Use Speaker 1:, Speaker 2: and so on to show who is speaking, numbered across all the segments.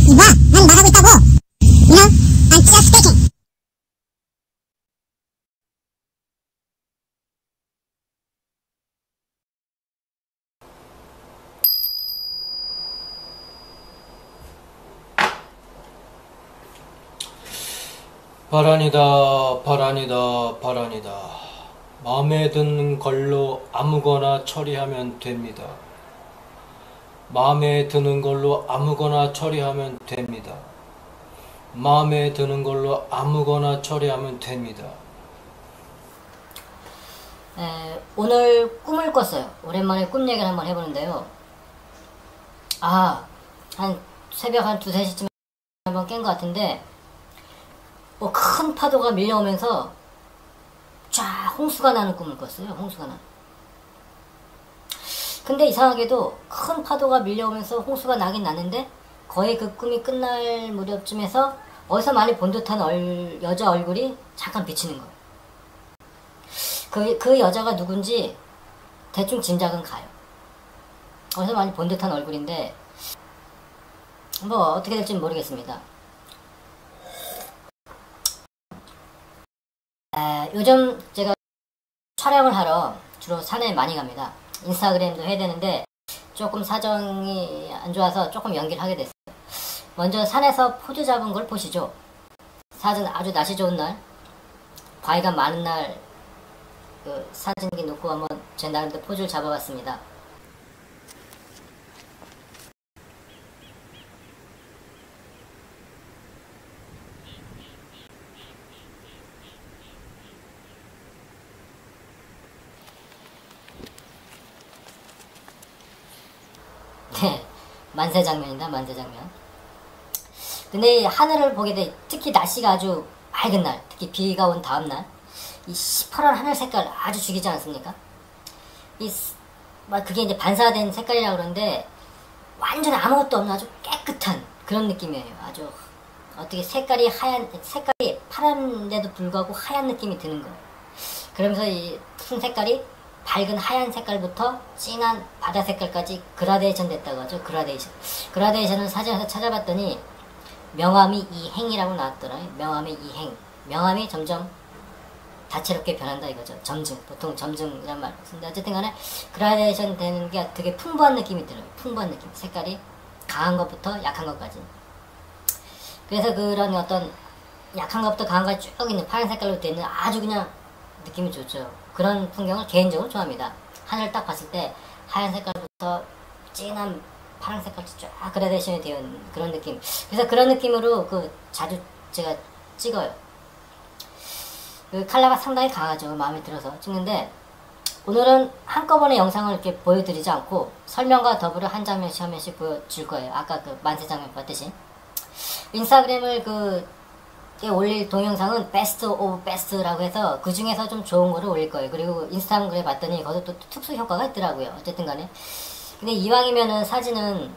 Speaker 1: 이봐, 난 말하고 있다고. You know, I'm just speaking.
Speaker 2: 바란이다, 바란이다, 바란이다. 마음에 드는 걸로 아무거나 처리하면 됩니다. 마음에 드는 걸로 아무거나 처리하면 됩니다. 마음에 드는 걸로 아무거나 처리하면 됩니다.
Speaker 3: 오늘 꿈을 꿨어요. 오랜만에 꿈 얘기를 한번 해보는데요. 한 새벽 한 2, 3시쯤에 한번 깬 것 같은데, 뭐 큰 파도가 밀려오면서 쫙 홍수가 나는 꿈을 꿨어요. 홍수가 나는. 근데 이상하게도 큰 파도가 밀려오면서 홍수가 나긴 나는데 거의 그 꿈이 끝날 무렵쯤에서 어디서 많이 본 듯한 여자 얼굴이 잠깐 비치는 거예요. 그 여자가 누군지 대충 짐작은 가요. 어디서 많이 본 듯한 얼굴인데 뭐 어떻게 될지는 모르겠습니다. 요즘 제가 촬영을 하러 주로 산에 많이 갑니다. 인스타그램도 해야 되는데 조금 사정이 안 좋아서 조금 연기를 하게 됐어요. 먼저 산에서 포즈 잡은 걸 보시죠. 사진 아주 날씨 좋은 날, 바위가 많은 날 그 사진기 놓고 한번 제 나름대로 포즈를 잡아봤습니다. 네, 만세 장면이다, 만세 장면. 근데 하늘을 보게 돼, 특히 날씨가 아주 맑은 날, 특히 비가 온 다음 날, 이 시퍼런 하늘 색깔 아주 죽이지 않습니까? 그게 이제 반사된 색깔이라고 그러는데, 완전 아무것도 없는 아주 깨끗한 그런 느낌이에요. 아주, 어떻게 색깔이 파란데도 불구하고 하얀 느낌이 드는 거예요. 그러면서 이 푸른 색깔이 밝은 하얀 색깔부터 진한 바다 색깔까지 그라데이션 됐다고 하죠. 그라데이션을 사진에서 찾아봤더니 명암이 이행이라고 나왔더라고요. 명암의 이행. 명암이 점점 다채롭게 변한다 이거죠. 점증. 보통 점증이란 말 쓰는데 어쨌든 간에 그라데이션 되는 게 되게 풍부한 느낌이 들어요. 풍부한 느낌. 색깔이 강한 것부터 약한 것까지. 그래서 그런 어떤 약한 것부터 강한 것까지 쭉 있는 파란 색깔로 되는 아주 그냥 느낌이 좋죠. 그런 풍경을 개인적으로 좋아합니다. 하늘 딱 봤을 때 하얀 색깔부터 진한 파란 색깔까지 쫙 그라데이션이 되어 있는 그런 느낌. 그래서 그런 느낌으로 자주 제가 찍어요. 그 컬러가 상당히 강하죠. 마음에 들어서 찍는데 오늘은 한꺼번에 영상을 이렇게 보여드리지 않고 설명과 더불어 한 장면씩 한 명씩 보여줄 거예요. 아까 그 만세 장면 봤듯이. 인스타그램을 올릴 동영상은 베스트 오브 베스트라고 해서 그 중에서 좀 좋은 거를 올릴 거예요. 그리고 인스타그램 봤더니 거기서 또 특수 효과가 있더라고요. 어쨌든 간에. 근데 이왕이면은 사진은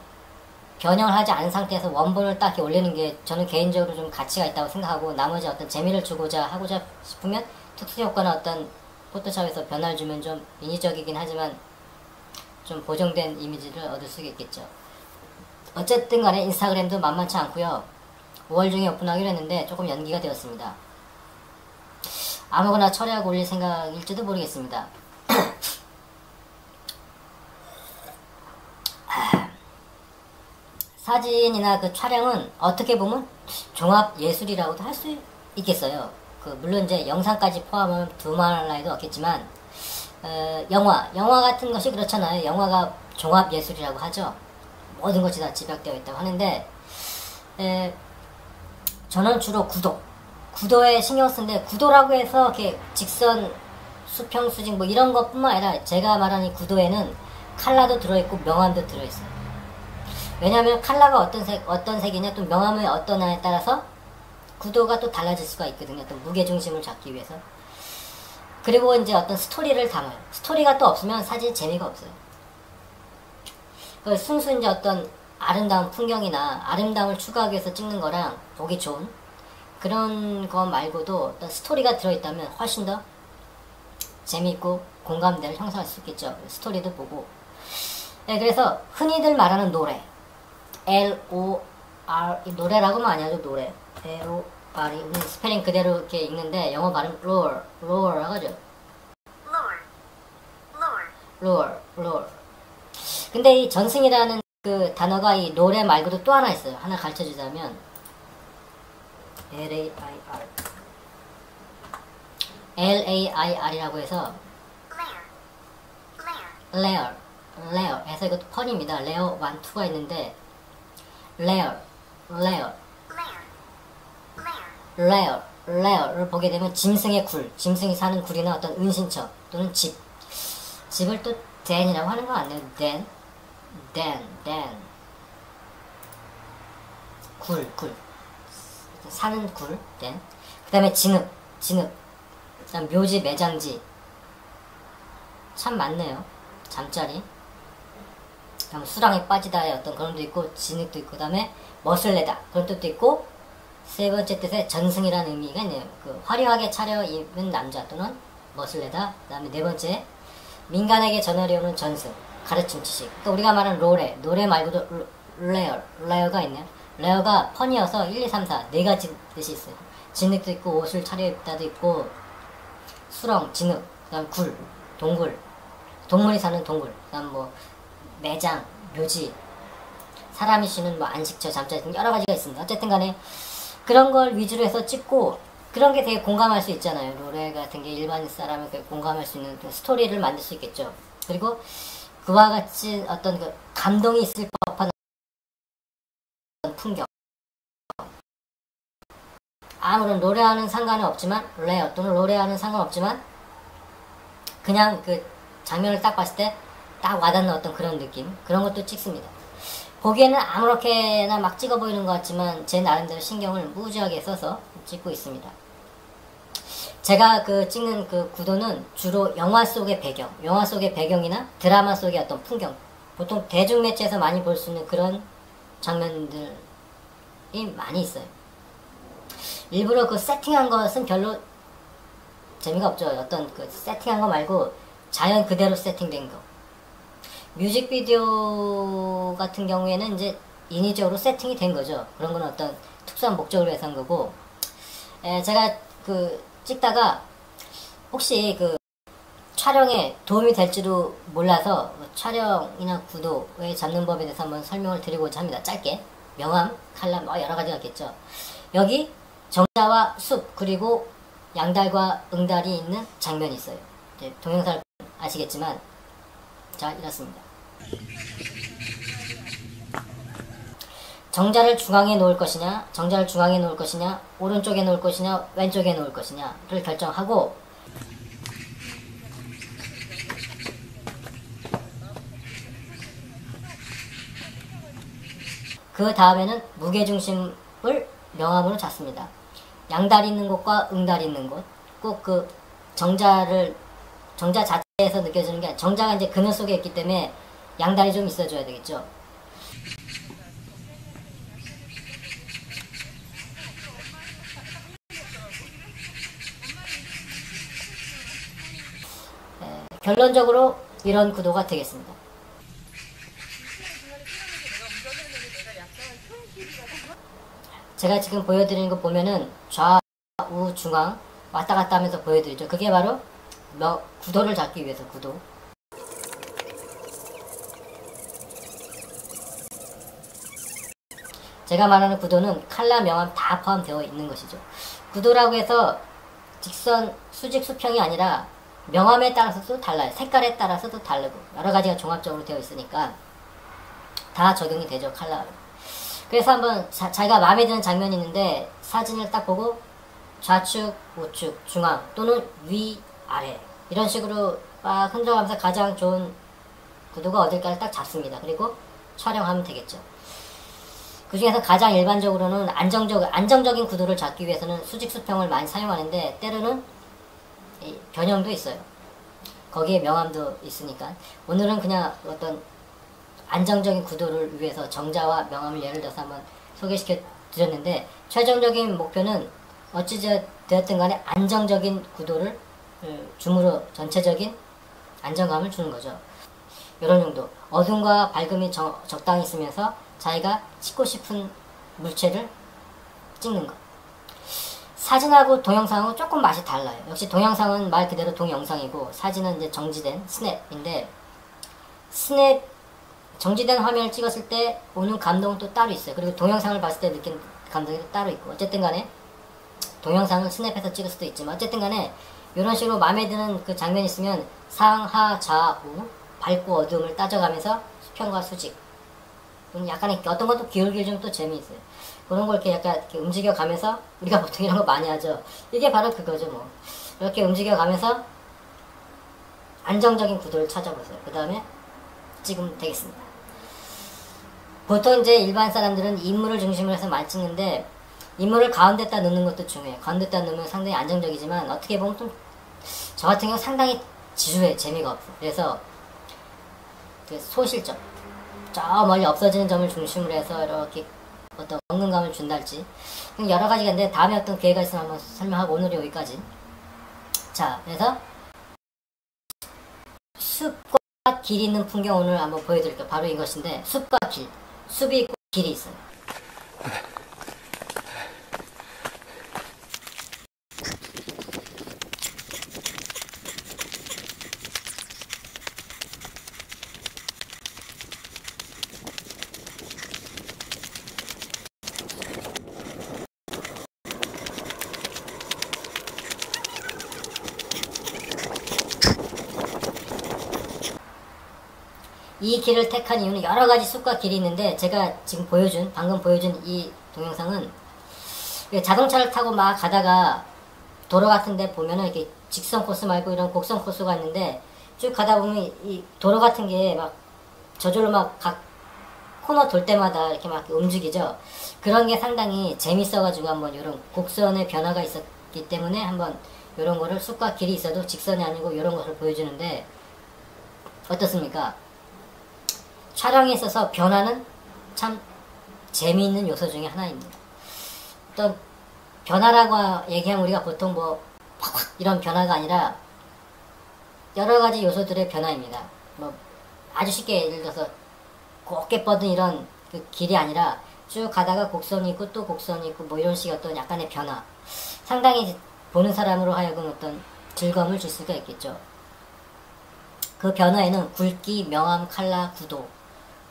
Speaker 3: 변형을 하지 않은 상태에서 원본을 딱 이렇게 올리는 게 저는 개인적으로 좀 가치가 있다고 생각하고 나머지 어떤 재미를 하고자 싶으면 특수 효과나 어떤 포토샵에서 변화를 주면 좀 인위적이긴 하지만 좀 보정된 이미지를 얻을 수 있겠죠. 어쨌든 간에 인스타그램도 만만치 않고요. 5월 중에 오픈하기로 했는데 조금 연기가 되었습니다. 아무거나 처리하고 올릴 생각일지도 모르겠습니다. 사진이나 그 촬영은 어떻게 보면 종합 예술이라고도 할 수 있겠어요. 물론 이제 영상까지 포함하면 두말할 나위도 없겠지만 영화 같은 것이 그렇잖아요. 영화가 종합 예술이라고 하죠. 모든 것이 다 집약되어 있다고 하는데 저는 주로 구도에 신경 쓰는데 구도라고 해서 이렇게 직선, 수평, 수직 뭐 이런 것뿐만 아니라 제가 말하는 이 구도에는 컬러도 들어있고 명암도 들어있어요. 왜냐하면 컬러가 어떤 색이냐 또 명암의 어떤 하에 따라서 구도가 또 달라질 수가 있거든요. 어떤 무게중심을 잡기 위해서. 그리고 이제 어떤 스토리를 담아요. 스토리가 또 없으면 사진 재미가 없어요. 순수 이제 어떤 아름다운 풍경이나 아름다움을 추구하기 위해서 찍는 거랑 보기 좋은 그런 거 말고도 어떤 스토리가 들어있다면 훨씬 더 재미있고 공감대를 형성할 수 있겠죠. 스토리도 보고. 네, 그래서 흔히들 말하는 노래 LORE 이 노래라고만 아니야죠. 노래. L-O-R이 스페링 그대로 이렇게 읽는데 영어 발음 roar라고 하죠. roar. 근데 이 전승이라는 그 단어가 이 노래 말고도 또 하나 있어요. 하나 가르쳐 주자면 L-A-I-R이라고 해서 layer 해서 이것도 펀입니다. layer 1, 2가 있는데 layer를 보게 되면 짐승의 굴, 짐승이 사는 굴이나 어떤 은신처 또는 집을 또 den이라고 하는 거 아니에요? den 굴 사는 굴 den. 그 다음에 진흙 그다음 묘지 매장지 참 많네요. 잠자리, 그다음 수랑에 빠지다의 어떤 그런 뜻도 있고 진흙도 있고, 그다음에 멋을 내다 그런 뜻도 있고, 세 번째 뜻에 전승이라는 의미가 있네요. 그 화려하게 차려입은 남자 또는 멋을 내다. 그다음에 네 번째 민간에게 전화를 오는 전승, 가르침 지식. 또 우리가 말하는 노래 말고도 레어가 있네요. 레어가 펀이어서 1, 2, 3, 4 네 가지 뜻이 있어요. 진흙도 있고 옷을 차려입다도 있고 수렁, 진흙, 그다음 굴, 동물이 사는 동굴, 그다음 뭐 매장, 묘지, 사람이 쉬는 뭐 안식처, 잠자리 등 여러 가지가 있습니다. 어쨌든 간에 그런 걸 위주로 해서 찍고, 그런 게 되게 공감할 수 있잖아요. 노래 같은 게 일반 사람이 공감할 수 있는 스토리를 만들 수 있겠죠. 그리고 그와 같이 어떤 그 감동이 있을 법한 풍경. 아무런 노래와는 상관은 없지만, 레어 또는 노래와는 상관없지만, 그냥 그 장면을 딱 봤을 때 딱 와닿는 어떤 그런 느낌, 그런 것도 찍습니다. 보기에는 아무렇게나 막 찍어 보이는 것 같지만 제 나름대로 신경을 무지하게 써서 찍고 있습니다. 제가 그 찍는 그 구도는 주로 영화 속의 배경이나 드라마 속의 어떤 풍경, 보통 대중매체에서 많이 볼 수 있는 그런 장면들이 많이 있어요. 일부러 그 세팅한 것은 별로 재미가 없죠. 어떤 그 세팅한 거 말고 자연 그대로 세팅된 거. 뮤직비디오 같은 경우에는 이제 인위적으로 세팅이 된 거죠. 그런 건 어떤 특수한 목적을 위해서 한 거고, 제가 그 찍다가 혹시 그 촬영에 도움이 될지도 몰라서 촬영이나 구도에 잡는 법에 대해서 한번 설명을 드리고자 합니다. 짧게. 명암, 칼럼, 여러 가지가 있겠죠. 여기 정자와 숲, 그리고 양달과 응달이 있는 장면이 있어요. 동영상을 아시겠지만, 자, 이렇습니다. 정자를 중앙에 놓을 것이냐, 오른쪽에 놓을 것이냐, 왼쪽에 놓을 것이냐를 결정하고, 그 다음에는 무게중심을 명암으로 잡습니다. 양다리 있는 곳과 응달이 있는 곳, 꼭 그 정자 자체에서 느껴지는 게, 정자가 이제 그늘 속에 있기 때문에 양다리 좀 있어줘야 되겠죠. 결론적으로 이런 구도가 되겠습니다. 제가 지금 보여드리는 거 보면은 좌우 중앙 왔다 갔다 하면서 보여드리죠. 그게 바로 구도를 잡기 위해서 구도. 제가 말하는 구도는 칼라, 명암 다 포함되어 있는 것이죠. 구도라고 해서 직선, 수직, 수평이 아니라 명암에 따라서도 달라요. 색깔에 따라서도 다르고 여러 가지가 종합적으로 되어 있으니까 다 적용이 되죠, 칼라로. 그래서 한번 자기가 마음에 드는 장면이 있는데 사진을 딱 보고 좌측, 우측, 중앙 또는 위, 아래 이런 식으로 막 흔들어가면서 가장 좋은 구도가 어딜까를 딱 잡습니다. 그리고 촬영하면 되겠죠. 그 중에서 가장 일반적으로는 안정적인 구도를 잡기 위해서는 수직, 수평을 많이 사용하는데 때로는 변형도 있어요. 거기에 명암도 있으니까. 오늘은 그냥 어떤 안정적인 구도를 위해서 정자와 명암을 예를 들어서 한번 소개시켜 드렸는데, 최종적인 목표는 어찌되었든 간에 안정적인 구도를 줌으로 전체적인 안정감을 주는 거죠. 이런 정도. 어둠과 밝음이 적당히 있으면서 자기가 찍고 싶은 물체를 찍는 것. 사진하고 동영상하고 조금 맛이 달라요. 역시 동영상은 말 그대로 동영상이고 사진은 이제 정지된 스냅인데, 정지된 화면을 찍었을 때 오는 감동은 또 따로 있어요. 그리고 동영상을 봤을 때 느낀 감동이 또 따로 있고, 어쨌든 간에 동영상을 스냅해서 찍을 수도 있지만 어쨌든 간에 이런 식으로 마음에 드는 그 장면이 있으면 상하 좌우 밝고 어두움을 따져가면서 수평과 수직, 약간의 어떤 것도 기울기를 좀 또 재미있어요. 그런 걸 이렇게 약간 이렇게 움직여가면서, 우리가 보통 이런 거 많이 하죠. 이게 바로 그거죠 뭐. 이렇게 움직여가면서 안정적인 구도를 찾아보세요. 그 다음에 찍으면 되겠습니다. 보통 이제 일반 사람들은 인물을 중심으로 해서 많이 찍는데, 인물을 가운데다 넣는 것도 중요해요. 가운데다 넣으면 상당히 안정적이지만 어떻게 보면 좀 저 같은 경우 상당히 지루해. 재미가 없어. 그래서 그 소실점, 저 멀리 없어지는 점을 중심으로 해서 이렇게 어떤 연근감을 준달지 여러 가지가 있는데, 다음에 어떤 기회가 있으면 한번 설명하고 오늘은 여기까지. 자, 그래서 숲과 길 있는 풍경 오늘 한번 보여드릴게요. 바로 이것인데, 숲과 길, 숲이 있고 길이 있어요. 이 길을 택한 이유는 여러 가지 숲과 길이 있는데, 제가 지금 방금 보여준 이 동영상은 자동차를 타고 막 가다가 도로 같은 데 보면은 이렇게 직선 코스 말고 이런 곡선 코스가 있는데, 쭉 가다 보면 이 도로 같은 게 막 저절로 막 각 코너 돌 때마다 이렇게 막 움직이죠. 그런 게 상당히 재밌어가지고 한번 이런 곡선의 변화가 있었기 때문에 한번 이런 거를, 숲과 길이 있어도 직선이 아니고 이런 것을 보여주는데 어떻습니까? 촬영에 있어서 변화는 참 재미있는 요소 중에 하나입니다. 어떤 변화라고 얘기하면 우리가 보통 뭐 팍팍 이런 변화가 아니라 여러 가지 요소들의 변화입니다. 뭐 아주 쉽게 예를 들어서 곱게 뻗은 이런 그 길이 아니라 쭉 가다가 곡선이 있고 또 곡선이 있고 뭐 이런 식의 어떤 약간의 변화, 상당히 보는 사람으로 하여금 어떤 즐거움을 줄 수가 있겠죠. 그 변화에는 굵기, 명암, 칼라, 구도,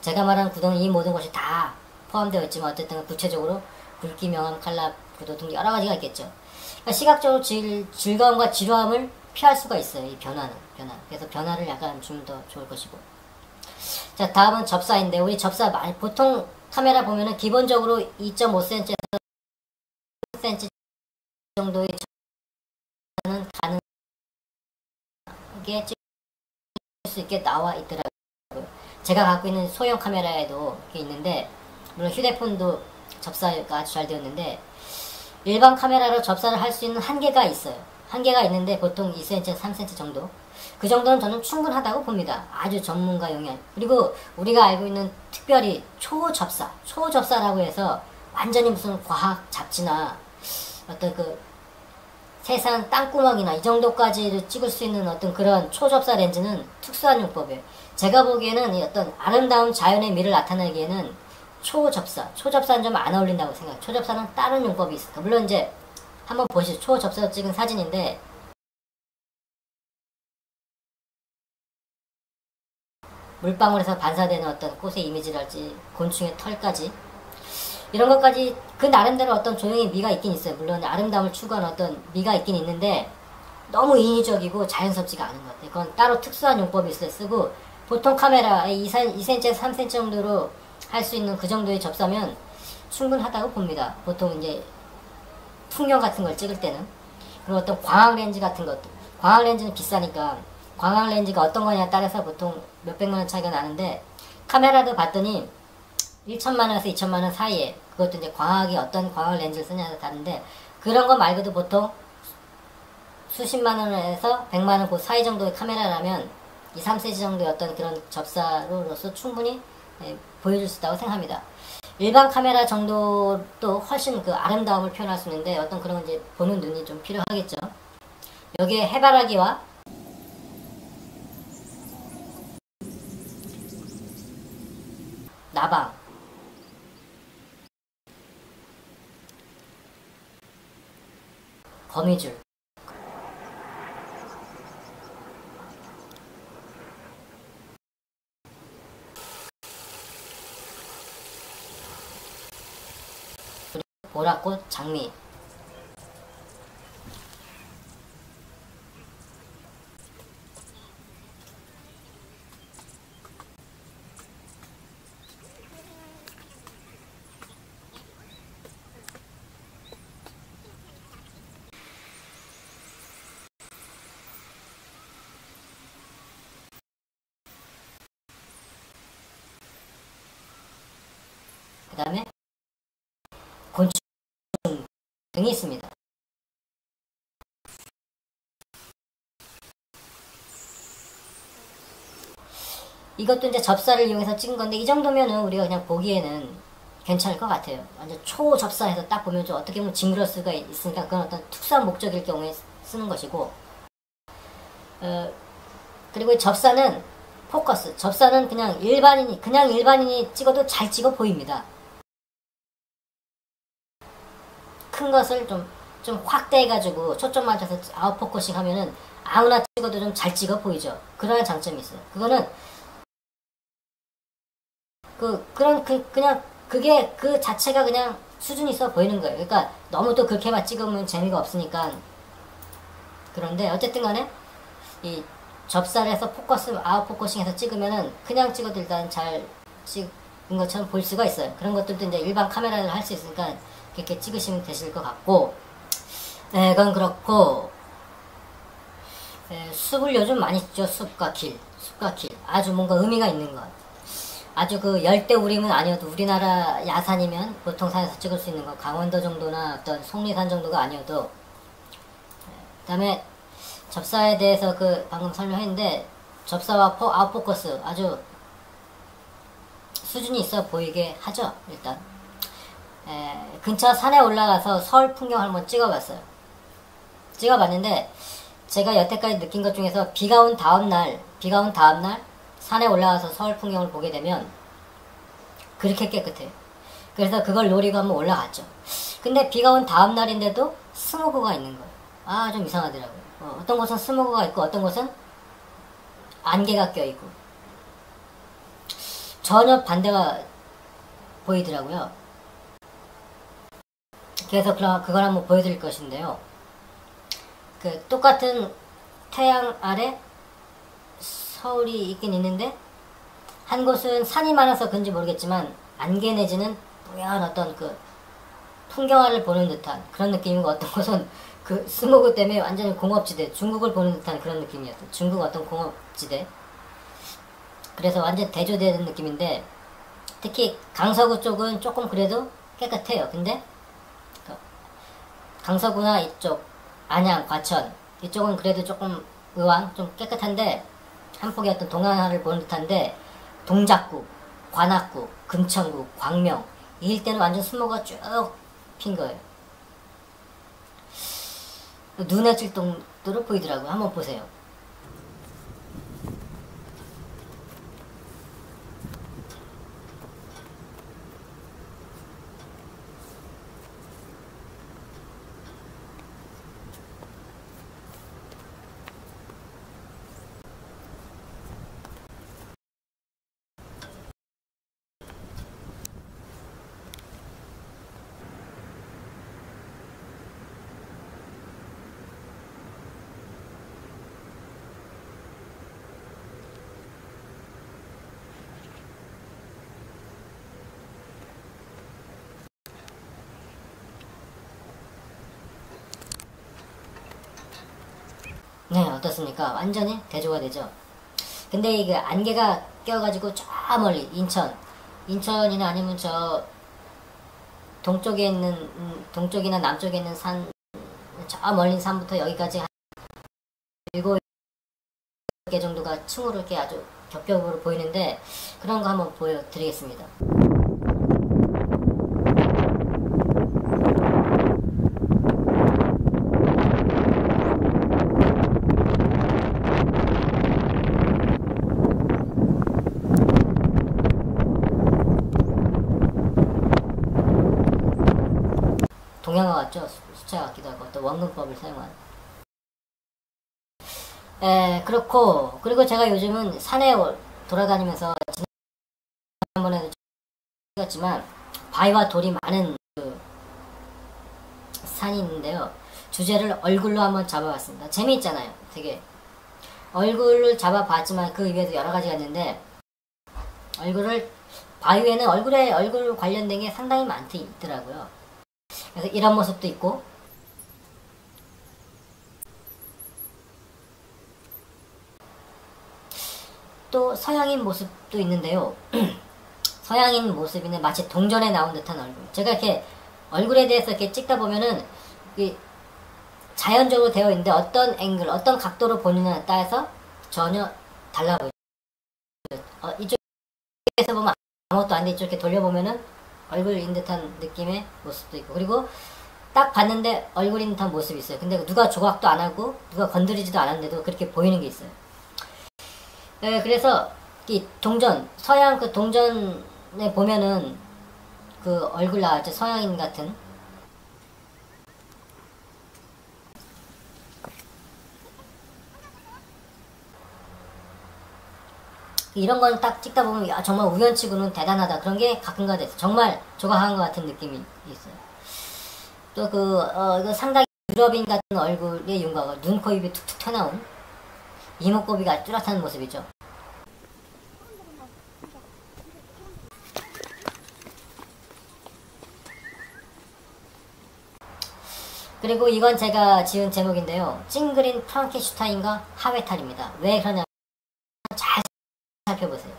Speaker 3: 제가 말하는 구도는 이 모든 것이 다 포함되어 있지만 어쨌든 구체적으로 굵기, 명암, 칼라, 구도 등 여러 가지가 있겠죠. 그러니까 시각적으로 즐거움과 지루함을 피할 수가 있어요. 이 변화. 그래서 변화를 약간 주면 더 좋을 것이고. 자, 다음은 접사인데, 우리 접사 보통 카메라 보면은 기본적으로 2.5cm에서 3cm 정도의 접사는 가능하게 찍을 수 있게 나와 있더라고요. 제가 갖고 있는 소형 카메라에도 이렇게 있는데, 물론 휴대폰도 접사가 아주 잘 되었는데, 일반 카메라로 접사를 할 수 있는 한계가 있어요. 한계가 있는데 보통 2cm, 3cm 정도. 그 정도는 저는 충분하다고 봅니다. 아주 전문가 용량. 그리고 우리가 알고 있는 특별히 초접사라고 해서 완전히 무슨 과학 잡지나 어떤 그 세상 땅구멍이나 이 정도까지를 찍을 수 있는 어떤 그런 초접사 렌즈는 특수한 용법이에요. 제가 보기에는 이 어떤 아름다운 자연의 미를 나타내기에는 초접사는 좀 안 어울린다고 생각해요. 초접사는 다른 용법이 있어요. 물론 이제 한번 보시죠. 초접사로 찍은 사진인데, 물방울에서 반사되는 어떤 꽃의 이미지랄지 곤충의 털까지 이런 것까지 그 나름대로 어떤 조형의 미가 있긴 있어요. 물론 아름다움을 추구하는 어떤 미가 있긴 있는데 너무 인위적이고 자연스럽지가 않은 것 같아요. 그건 따로 특수한 용법이 있을 때 쓰고, 보통 카메라에 2cm, 3cm 정도로 할 수 있는 그 정도의 접사면 충분하다고 봅니다. 보통 이제 풍경 같은 걸 찍을 때는. 그리고 어떤 광학 렌즈 같은 것도, 광학 렌즈는 비싸니까 광학 렌즈가 어떤 거냐에 따라서 보통 몇백만원 차이가 나는데, 카메라도 봤더니 1천만원에서 2천만원 사이에, 그것도 이제 어떤 광학 렌즈를 쓰냐에 다른데, 그런 거 말고도 보통 수십만원에서 100만원 그 사이 정도의 카메라라면 2, 3cm 정도의 어떤 그런 접사로서 충분히 보여줄 수 있다고 생각합니다. 일반 카메라 정도도 훨씬 그 아름다움을 표현할 수 있는데, 어떤 그런 이제 보는 눈이 좀 필요하겠죠. 여기에 해바라기와 나방, 거미줄. 그리고 보라꽃, 장미. 그 다음에 곤충 등이 있습니다. 이것도 이제 접사를 이용해서 찍은 건데 이 정도면은 우리가 그냥 보기에는 괜찮을 것 같아요. 완전 초접사해서 딱 보면 좀 어떻게 보면 징그러울 수가 있으니까 그건 어떤 특수한 목적일 경우에 쓰는 것이고, 그리고 이 접사는 포커스, 접사는 그냥 일반인이 찍어도 잘 찍어 보입니다. 큰 것을 좀 확대해가지고 초점 맞춰서 아웃포커싱 하면은 아무나 찍어도 좀 잘 찍어 보이죠. 그런 장점이 있어요. 그거는 그냥 그게 그 자체가 그냥 수준이 있어 보이는 거예요. 그러니까 너무 또 그렇게만 찍으면 재미가 없으니까. 그런데 어쨌든 간에 이 접사를 해서 포커스, 아웃포커싱해서 찍으면은 그냥 찍어도 일단 잘 찍은 것처럼 볼 수가 있어요. 그런 것들도 이제 일반 카메라를 할 수 있으니까 이렇게 찍으시면 되실 것 같고, 그건 그렇고, 숲을 요즘 많이 찍죠. 숲과 길. 아주 뭔가 의미가 있는 것. 아주 그 열대우림은 아니어도 우리나라 야산이면 보통 산에서 찍을 수 있는 거, 강원도 정도나 어떤 속리산 정도가 아니어도. 그 다음에 접사에 대해서 방금 설명했는데, 접사와 아웃포커스 아주 수준이 있어 보이게 하죠. 일단 근처 산에 올라가서 서울 풍경을 한번 찍어봤는데 제가 여태까지 느낀 것 중에서 비가 온 다음날 산에 올라가서 서울 풍경을 보게 되면 그렇게 깨끗해요. 그래서 그걸 노리고 한번 올라갔죠. 근데 비가 온 다음날인데도 스모그가 있는 거예요. 아, 좀 이상하더라고요. 어떤 곳은 스모그가 있고 어떤 곳은 안개가 껴있고 전혀 반대가 보이더라고요. 그래서 그걸 한번 보여드릴 것인데요. 똑같은 태양 아래 서울이 있긴 있는데 한 곳은 산이 많아서 그런지 모르겠지만 안개 내지는 뿌연 어떤 풍경화를 보는 듯한 그런 느낌이고, 어떤 곳은 스모그 때문에 완전히 공업지대, 중국을 보는 듯한 그런 느낌이었어요. 중국 어떤 공업지대. 그래서 완전 대조되는 느낌인데, 특히 강서구 쪽은 조금 그래도 깨끗해요. 근데 강서구나 이쪽 안양, 과천 이쪽은 그래도 조금 의왕 좀 깨끗한데 한 폭의 어떤 동안화를 보는 듯한데, 동작구, 관악구, 금천구, 광명 이 일대는 완전 스모그가 쭉 핀 거예요. 눈에 찔 정도로 보이더라고요. 한번 보세요. 네, 어떻습니까? 완전히 대조가 되죠. 근데 이게 안개가 껴가지고 저 멀리 인천이나 아니면 저 동쪽이나 남쪽에 있는 산, 저 멀린 산부터 여기까지 한 7개 정도가 층으로 이렇게 아주 겹겹으로 보이는데, 그런 거 한번 보여드리겠습니다. 동양화 같죠? 수채화 같기도 하고 어떤 원근법을 사용한. 그렇고 그리고 제가 요즘은 산에 돌아다니면서 지난번에도 찍었지만 바위와 돌이 많은 그 산이 있는데요. 주제를 얼굴로 한번 잡아봤습니다. 재미있잖아요. 되게 얼굴을 잡아봤지만 그 이외에도 여러 가지가 있는데 얼굴을 바위에는 얼굴 관련된 게 상당히 있더라고요. 그래서 이런 모습도 있고 또 서양인 모습도 있는데요. 서양인 모습인데 마치 동전에 나온 듯한 얼굴. 제가 이렇게 얼굴에 대해서 이렇게 찍다 보면은 자연적으로 되어 있는데 어떤 앵글, 어떤 각도로 보느냐에 따라서 전혀 달라 보여요. 이쪽에서 보면 아무것도 안 돼. 이렇게 돌려보면은 얼굴인 듯한 느낌의 모습도 있고, 그리고 딱 봤는데 얼굴인 듯한 모습이 있어요. 근데 누가 조각도 안 하고 누가 건드리지도 않았는데도 그렇게 보이는 게 있어요. 그래서 이 동전, 서양 그 동전에 보면은 그 얼굴 나왔죠. 서양인 같은. 이런 건 딱 찍다 보면 야, 정말 우연치고는 대단하다. 그런 게 가끔가다 있어요. 정말 조각한 것 같은 느낌이 있어요. 또 이거 상당히 유럽인 같은 얼굴의 윤곽을 눈, 코, 입이 툭툭 튀어나온 이목구비가 뚜렷한 모습이죠. 그리고 이건 제가 지은 제목인데요. 찡그린 프랑켄슈타인과 하회탈입니다. 왜 그러냐면 잘 살펴보세요.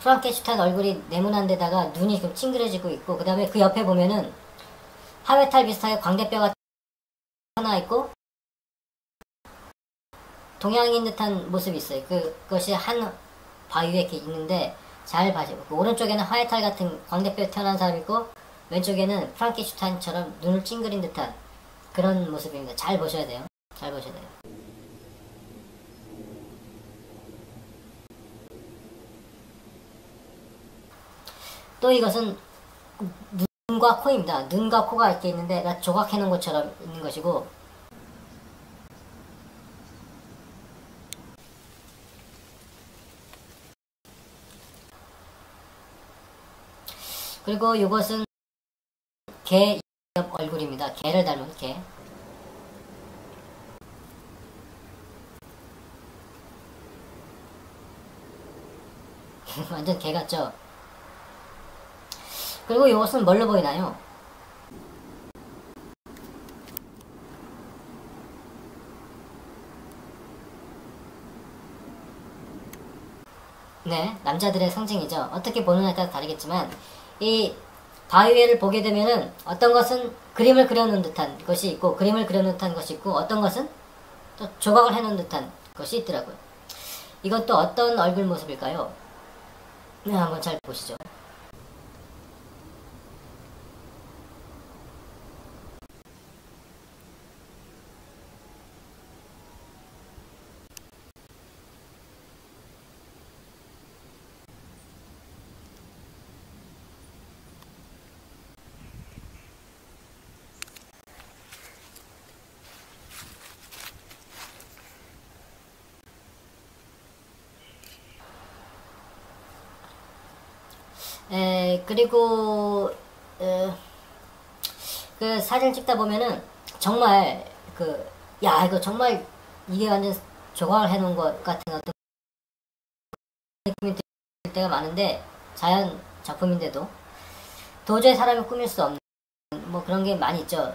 Speaker 3: 프랑켄슈타인 얼굴이 네모난 데다가 눈이 좀 찡그려지고 있고, 그 다음에 그 옆에 보면은 하회탈 비슷하게 광대뼈가 하나 있고 동양인 듯한 모습이 있어요. 그것이 한 바위에 이렇게 있는데 잘 봐세요. 그 오른쪽에는 하회탈 같은 광대뼈 태어난 사람이 있고 왼쪽에는 프랑켄슈타인처럼 눈을 찡그린 듯한 그런 모습입니다. 잘 보셔야 돼요. 잘 보셔야 돼요. 또 이것은 눈과 코입니다. 눈과 코가 이렇게 있는데 조각해 놓은 것처럼 있는 것이고, 그리고 이것은 개 얼굴입니다. 개를 닮은 개. 완전 개 같죠? 그리고 이것은 뭘로 보이나요? 네, 남자들의 상징이죠. 어떻게 보느냐에 따라 다르겠지만 이 바위회를 보게 되면은 어떤 것은 그림을 그려놓은 듯한 것이 있고, 그림을 그려놓은 듯한 것이 있고, 어떤 것은 또 조각을 해놓은 듯한 것이 있더라고요. 이건 또 어떤 얼굴 모습일까요? 네, 한번 잘 보시죠. 그리고 그 사진 찍다 보면은 정말 야, 이거 정말 이게 완전 조각을 해놓은 것 같은 어떤 느낌이 들 때가 많은데, 자연 작품인데도 도저히 사람이 꾸밀 수 없는 뭐 그런 게 많이 있죠.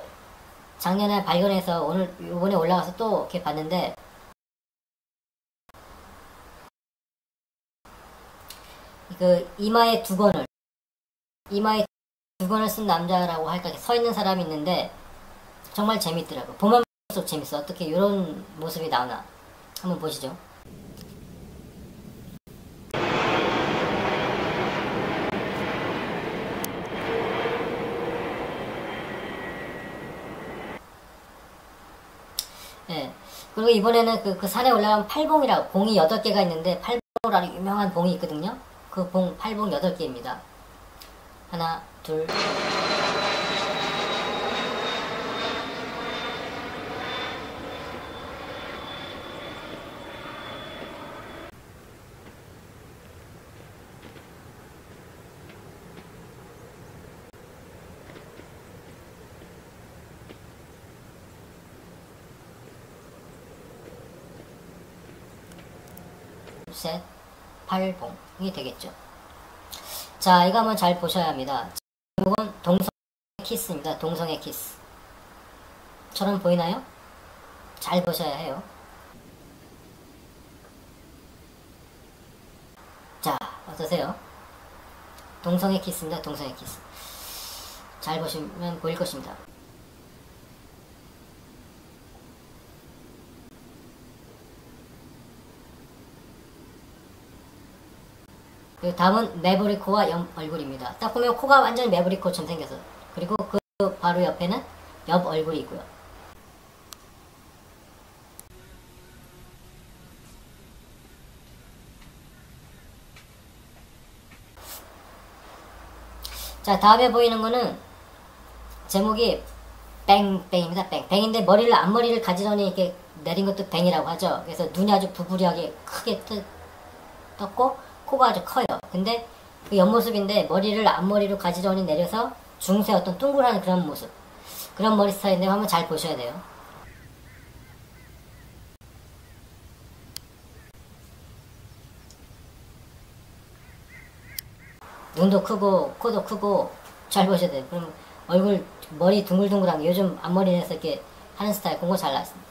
Speaker 3: 작년에 발견해서 이번에 올라가서 또 이렇게 봤는데, 이마에 두건을 쓴 남자라고 할까, 서 있는 사람이 있는데 정말 재밌더라고. 보면 볼수록 재밌어. 어떻게 이런 모습이 나오나 한번 보시죠. 예. 그리고 이번에는 그 산에 올라가면 팔봉이라고, 봉이 8개가 있는데, 팔봉으로 아주 유명한 봉이 있거든요. 그 봉, 팔봉 8개입니다. 하나, 둘, 셋, 팔봉이 되겠죠. 자, 이거 한번 잘 보셔야 합니다. 제목은 동성의 키스입니다. 동성의 키스. 처럼 보이나요? 잘 보셔야 해요. 자, 어떠세요? 동성의 키스입니다. 동성의 키스. 잘 보시면 보일 것입니다. 그리고 다음은 매브리코와 옆 얼굴입니다. 딱 보면 코가 완전히 매브리코처럼 생겨서, 그리고 그 바로 옆에는 옆 얼굴이 있고요. 자, 다음에 보이는 거는 제목이 뱅뱅입니다. 뱅인데 앞머리를 가지런히 이렇게 내린 것도 뱅이라고 하죠. 그래서 눈이 아주 부부리하게 크게 떴고 코가 아주 커요. 근데 그 옆모습인데 앞머리로 가지런히 내려서 중세 어떤 둥글한 그런 모습, 그런 머리 스타일인데 한번 잘 보셔야 돼요. 눈도 크고 코도 크고 잘 보셔야 돼요. 그럼 머리 둥글둥글한 게 요즘 앞머리 내서 이렇게 하는 스타일, 그런 거 잘 나왔습니다.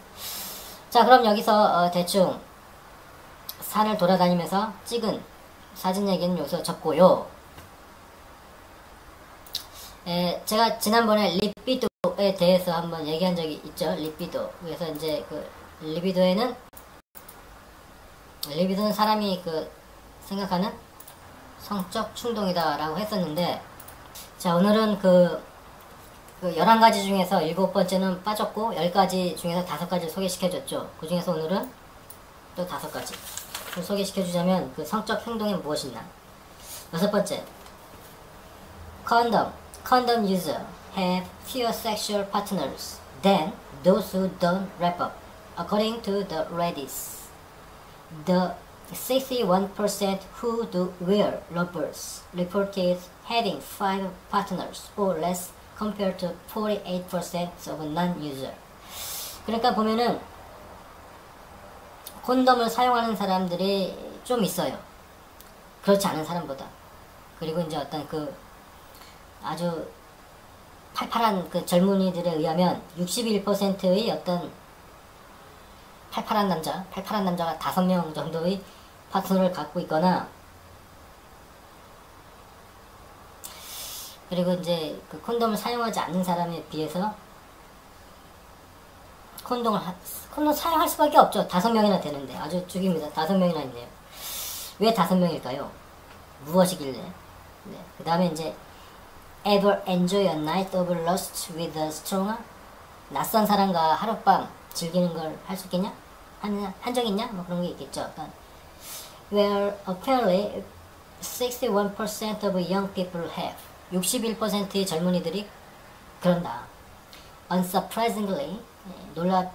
Speaker 3: 자, 그럼 여기서 대충 산을 돌아다니면서 찍은 사진 얘기는 여기서 접고요. 제가 지난번에 리비도에 대해서 한번 얘기한 적이 있죠. 리비도. 그래서 이제 그 리비도는 사람이 그 생각하는 성적 충동이다라고 했었는데, 자, 오늘은 그 11가지 중에서 7번째는 빠졌고 10가지 중에서 5가지를 소개시켜줬죠. 그 중에서 오늘은 또 5가지 소개시켜주자면 그 성적 행동이 무엇이 있나. 6번째, condom user have fewer sexual partners than those who don't wrap up. According to the Reddit, the 61% who do wear rubbers reported having 5 partners or less compared to 48% of non-user. 그러니까 보면은 콘돔을 사용하는 사람들이 좀 있어요. 그렇지 않은 사람보다. 그리고 이제 어떤 그 아주 팔팔한 그 젊은이들에 의하면 61%의 어떤 팔팔한 남자가 5명 정도의 파트너를 갖고 있거나, 그리고 이제 그 콘돔을 사용하지 않는 사람에 비해서 콘돔 사용할 수밖에 없죠. 5명이나 되는데. 아주 죽입니다. 5명이나 있네요. 왜 5명일까요? 무엇이길래? 네. 그 다음에 이제 ever enjoy a night of lust with a stranger? 낯선 사람과 하룻밤 즐기는 걸 할 수 있겠냐? 한 적 있냐? 뭐 그런 게 있겠죠. Where apparently 61% of young people have. 61%의 젊은이들이 그런다. Unsurprisingly, 놀랄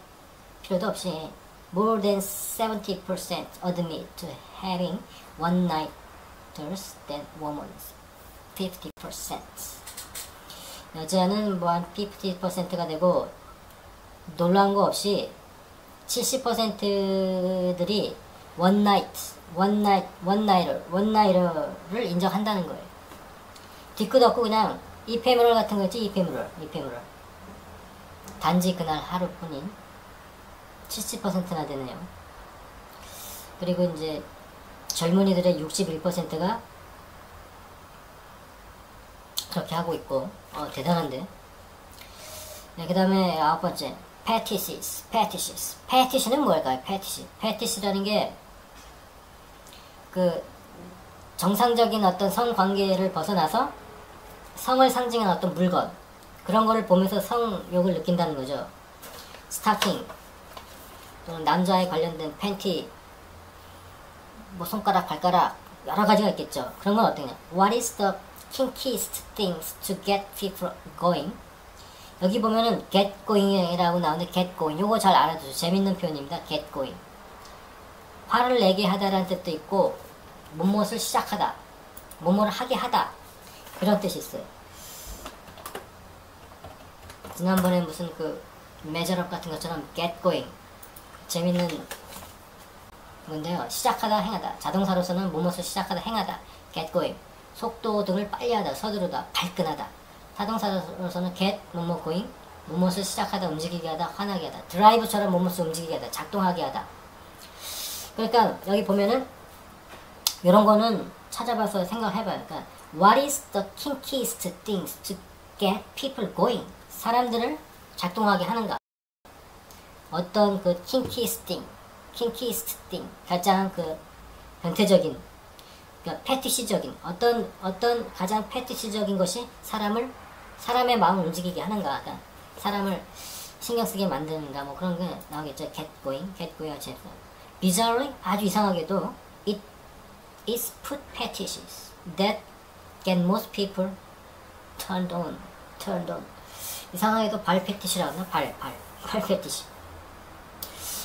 Speaker 3: 필요도 없이 more than 70% admit to having one-nighters than women. 50%. 여자는 뭐 한 50%가 되고, 놀라운 거 없이 70%들이 원나이터를 인정한다는 거예요. 뒤끝 없고 그냥 이페무럴 같은 거 있지. 이페무럴. 단지 그날 하루뿐인 70%나 되네요. 그리고 이제 젊은이들의 61%가 그렇게 하고 있고, 대단한데. 네, 그 다음에 9번째, 패티시는 뭘까요? 패티시라는 게 그 정상적인 어떤 성관계를 벗어나서 성을 상징하는 어떤 물건, 그런 거를 보면서 성욕을 느낀다는 거죠. 스타킹, 또는 남자에 관련된 팬티, 뭐 손가락, 발가락 여러 가지가 있겠죠. 그런 건 어떠냐? What is the kinkiest things to get people going? 여기 보면은 get going이라고 나오는데 get going 요거 잘 알아두세요. 재밌는 표현입니다. get going. 화를 내게 하다라는 뜻도 있고 무엇을 시작하다, 뭐뭐를 하게 하다 그런 뜻이 있어요. 지난번에 무슨 그 measure up 같은 것처럼 get going 재밌는 건데요. 시작하다, 행하다. 자동사로서는 무엇을 시작하다, 행하다. get going. 속도 등을 빨리하다, 서두르다, 발끈하다. 타동사로서는 get, 뭐뭐 going. 무엇을 시작하다, 움직이게 하다, 화나게 하다. 드라이브처럼 무엇을 움직이게 하다, 작동하게 하다. 그러니까 여기 보면은 이런 거는 찾아봐서 생각해봐요. 그러니까 what is the kinkiest things to get people going? 사람들을 작동하게 하는가? 어떤 그 kinkiest thing, 가장 그 변태적인, 그러니까 패티시적인 어떤 가장 패티시적인 것이 사람의 마음을 움직이게 하는가? 그러니까 사람을 신경 쓰게 만드는가? 뭐 그런 게 나오겠죠. get going 제가 bizarrely 아주 이상하게도 it is foot fetishes that get most people turned on. 이상하게도 발 패티시라고 하나? 발 패티시.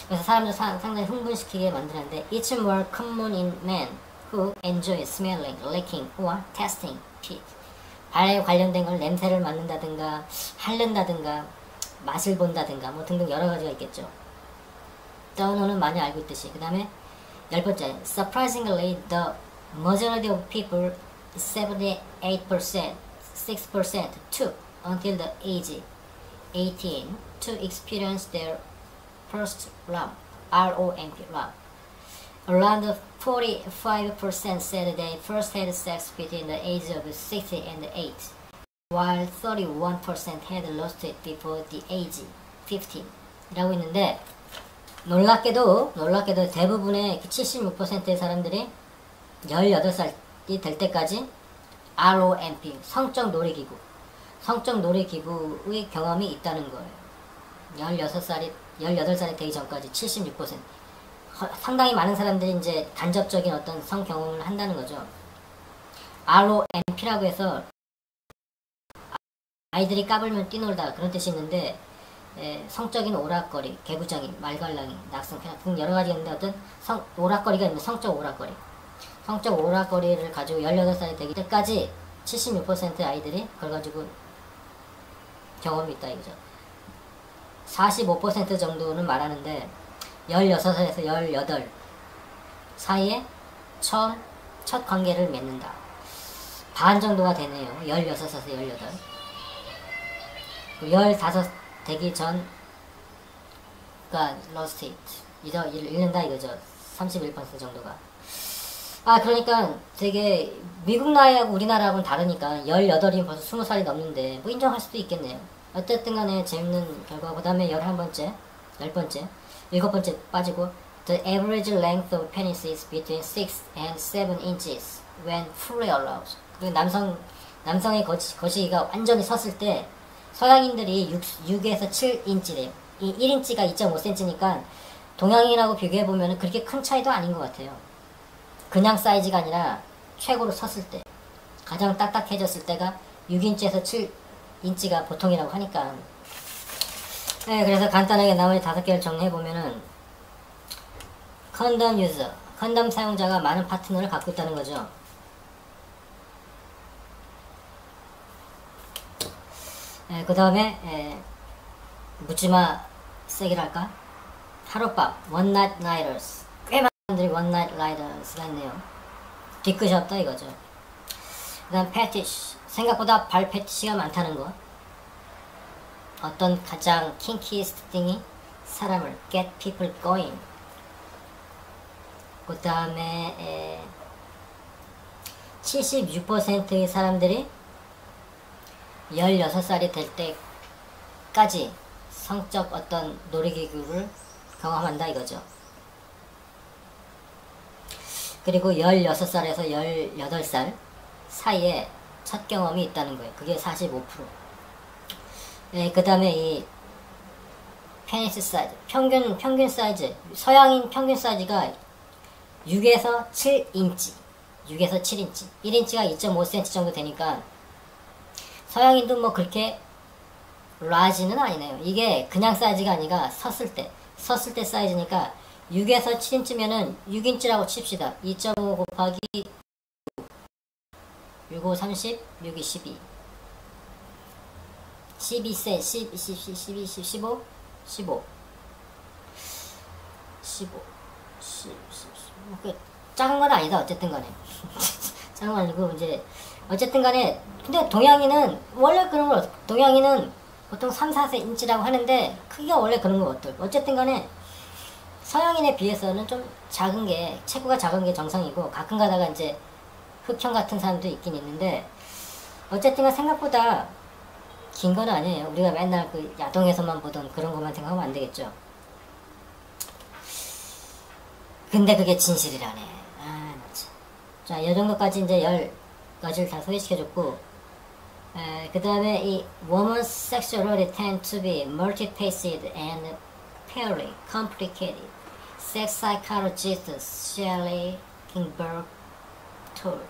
Speaker 3: 그래서 사람들 상당히 흥분시키게 만드는데 it's more common in men who enjoy smelling, licking, or tasting feet. 발에 관련된 걸 냄새를 맡는다든가 핥는다든가 맛을 본다든가 뭐 등등 여러 가지가 있겠죠. 떠오는 많이 알고 있듯이. 그 다음에 10번째 surprisingly the majority of people 78% 6% took until the age 18 to experience their first romp, R-O-M-P, romp. Around 45% said they first had sex between the age of 60 and 8, while 31% had lost it before the age 15. 라고 있는데 놀랍게도 대부분의 76%의 사람들이 18살이 될 때까지 ROMP, 성적 놀이기구의 경험이 있다는 거예요. 18살이 되기 전까지 76%. 상당히 많은 사람들이 이제 간접적인 어떤 성 경험을 한다는 거죠. ROMP라고 해서 아이들이 까불면 뛰놀다 그런 뜻이 있는데 성적인 오락거리, 개구장이, 말갈랑이, 낙성, 등 여러 가지 있는데 어떤 오락거리가 있는 성적 오락거리. 성적 오락거리를 가지고 18살이 되기 때까지 76% 아이들이 그걸 가지고 경험이 있다 이거죠. 45% 정도는 말하는데 16에서 18 사이에 첫 관계를 맺는다. 반 정도가 되네요. 16에서 18. 15 되기 전 그러니까 lost it. 잃는다 이거죠. 31% 정도가. 그러니까 되게 미국 나이하고 우리나라하고는 다르니까 18이면 벌써 20살이 넘는데 뭐 인정할 수도 있겠네요. 어쨌든 간에 재밌는 결과. 그 다음에 11번째 7번째 빠지고 The average length of penis is between 6 and 7 inches when fully aroused. 그리고 남성의 거시기가 완전히 섰을 때 서양인들이 6에서 7인치래요. 이 1인치가 2.5cm니까 동양인하고 비교해보면 그렇게 큰 차이도 아닌 것 같아요. 그냥 사이즈가 아니라 최고로 섰을 때 가장 딱딱해졌을 때가 6인치에서 7인치가 보통이라고 하니까. 네, 그래서 간단하게 나머지 5개를 정리해보면은 컨덤 유저, 컨덤 사용자가 많은 파트너를 갖고 있다는 거죠. 네, 그 다음에 묻지마 세기랄까? 하룻밤, one night riders. 꽤 많은 사람들이 one night riders가 있네요. 뒤끝이 없다 이거죠. 그 다음 패티시, 생각보다 발 패티시가 많다는 거. 어떤 가장 kinkiest thing이 사람을 get people going. 그 다음에 76%의 사람들이 16살이 될 때까지 성적 어떤 놀이기구를 경험한다 이거죠. 그리고 16살에서 18살 사이에 첫 경험이 있다는 거예요. 그게 45%. 네, 그 다음에 이 페니스 사이즈, 평균 사이즈, 서양인 평균 사이즈가 6에서 7인치, 6에서 7인치, 1인치가 2.5cm 정도 되니까 서양인도 뭐 그렇게 라지는 아니네요. 이게 그냥 사이즈가 아니라 섰을 때 사이즈니까 6에서 7인치면은 6인치라고 칩시다. 2.5 곱하기 6, 5, 30, 6, 2, 12. 12세, 12, 15, 15. 15. 10. 작은 건 아니다, 어쨌든 간에. 작은 건 아니고, 이제, 어쨌든 간에, 근데 동양인은, 원래 그런 걸, 동양인은 보통 3, 4인치라고 하는데, 크기가 원래 그런 거 어떨. 어쨌든 간에, 서양인에 비해서는 좀 작은 게, 체구가 작은 게 정상이고, 가끔 가다가 이제, 흑형 같은 사람도 있긴 있는데, 어쨌든 간 생각보다 긴 건 아니에요. 우리가 맨날 그 야동에서만 보던 그런 것만 생각하면 안 되겠죠. 근데 그게 진실이라네. 아, 참. 자, 이 정도까지 이제 10가지를 다 소개시켜줬고, 그 다음에 이 women's sexuality tend to be multifaceted and fairly complicated. Sex psychologist Shelley Kingberg told.